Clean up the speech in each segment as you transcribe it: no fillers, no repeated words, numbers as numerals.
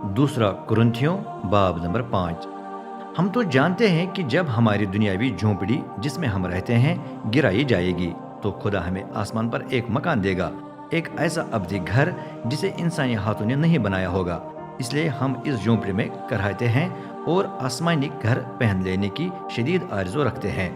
दूसरा कुरिन्थियों बाब नंबर 5। हम तो जानते हैं कि जब हमारी दुनियावी झोंपड़ी जिसमें हम रहते हैं गिराई जाएगी तो खुदा हमें आसमान पर एक मकान देगा, एक ऐसा अब्दी घर जिसे इंसानी हाथों ने नहीं बनाया होगा। इसलिए हम इस झोंपड़ी में कराहते हैं और आसमानी घर पहन लेने की शदीद आरज़ू रखते हैं,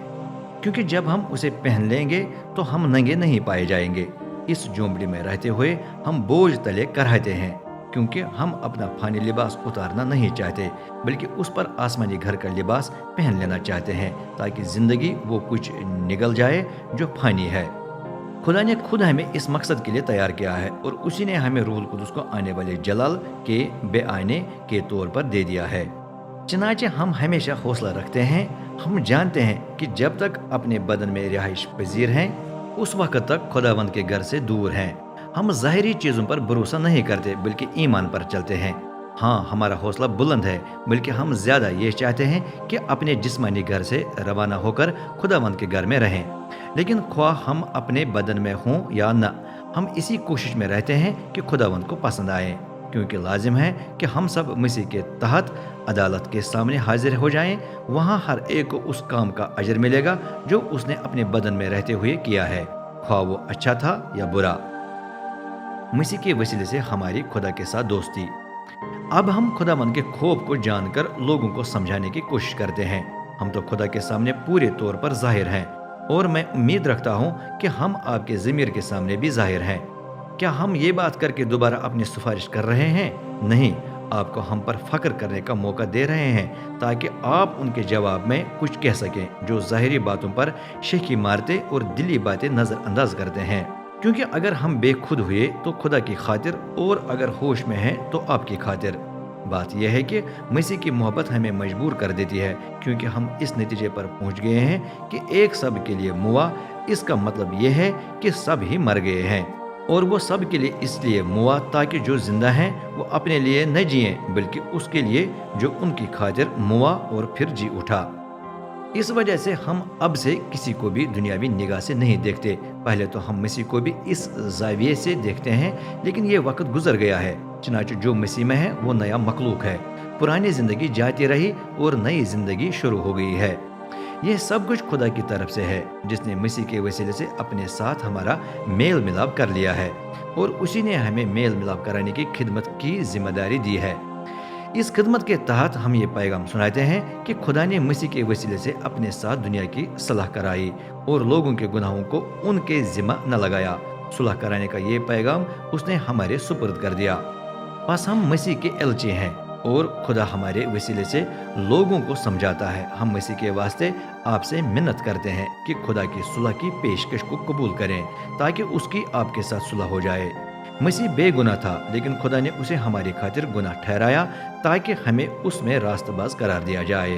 क्योंकि जब हम उसे पहन लेंगे तो हम नंगे नहीं पाए जाएंगे। इस झोंपड़ी में रहते हुए हम बोझ तले कराहते हैं, क्योंकि हम अपना फानी लिबास उतारना नहीं चाहते, बल्कि उस पर आसमानी घर का लिबास पहन लेना चाहते हैं, ताकि जिंदगी वो कुछ निगल जाए जो फानी है। खुदा ने खुद हमें इस मकसद के लिए तैयार किया है और उसी ने हमें रूहुल कुदस को आने वाले जलाल के बेआने के तौर पर दे दिया है। चनाचे हम हमेशा हौसला रखते हैं। हम जानते हैं कि जब तक अपने बदन में रिहाइश पजीर हैं, उस वक्त तक खुदावंद के घर से दूर हैं। हम ज़ाहिरी चीज़ों पर भरोसा नहीं करते, बल्कि ईमान पर चलते हैं। हाँ, हमारा हौसला बुलंद है, बल्कि हम ज़्यादा ये चाहते हैं कि अपने जिस्मानी घर से रवाना होकर खुदावंद के घर में रहें। लेकिन ख्वाह हम अपने बदन में हों या न, हम इसी कोशिश में रहते हैं कि खुदावंद को पसंद आए, क्योंकि लाजिम है कि हम सब मसीह के तहत अदालत के सामने हाजिर हो जाएं। वहाँ हर एक को उस काम का अजर मिलेगा जो उसने अपने बदन में रहते हुए किया है, ख्वाह वो अच्छा था या बुरा। मसीह के वसीले से हमारी खुदा के साथ दोस्ती। अब हम खुदावंद के खौफ को जानकर लोगों को समझाने की कोशिश करते हैं। हम तो खुदा के सामने पूरे तौर पर जाहिर हैं, और मैं उम्मीद रखता हूँ कि हम आपके ज़मीर के सामने भी जाहिर हैं। क्या हम ये बात करके दोबारा अपनी सिफारिश कर रहे हैं? नहीं, आपको हम पर फख्र करने का मौका दे रहे हैं, ताकि आप उनके जवाब में कुछ कह सकें जो ज़ाहिरी बातों पर शेखी मारते और दिली बातें नज़रअंदाज करते हैं। क्योंकि अगर हम बेखुद हुए तो खुदा की खातिर, और अगर होश में हैं तो आपकी खातिर। बात यह है कि मसीह की मोहब्बत हमें मजबूर कर देती है, क्योंकि हम इस नतीजे पर पहुंच गए हैं कि एक सब के लिए मुआ, इसका मतलब यह है कि सब ही मर गए हैं। और वो सब के लिए इसलिए मुआ ताकि जो जिंदा हैं वो अपने लिए न जिए, बल्कि उसके लिए जो उनकी खातिर मुआ और फिर जी उठा। इस वजह से हम अब से किसी को भी दुनियावी निगाह से नहीं देखते। पहले तो हम मसीह को भी इस जाविये से देखते हैं, लेकिन ये वक्त गुजर गया है। चनाचे जो मसीह में है वो नया मखलूक है। पुरानी जिंदगी जाती रही और नई जिंदगी शुरू हो गई है। यह सब कुछ खुदा की तरफ से है, जिसने मसीह के वसीले से अपने साथ हमारा मेल मिलाप कर लिया है, और उसी ने हमें मेल मिलाप कराने की खिदमत की जिम्मेदारी दी है। इस खिदमत के तहत हम ये पैगाम सुनाते हैं कि खुदा ने मसीह के वसीले से अपने साथ दुनिया की सलाह कराई और लोगों के गुनाहों को उनके जिम्मा न लगाया। सुलह कराने का ये पैगाम उसने हमारे सुपुर्द कर दिया। बस हम मसीह के एलची हैं, और खुदा हमारे वसीले से लोगों को समझाता है। हम मसीह के वास्ते आपसे मिन्नत करते हैं कि खुदा की सुलह की पेशकश को कबूल करें, ताकि उसकी आपके साथ सुलह हो जाए। मसीह बेगुनाह था, लेकिन खुदा ने उसे हमारी खातिर गुनाह ठहराया, ताकि हमें उसमें रास्तबाज करार दिया जाए।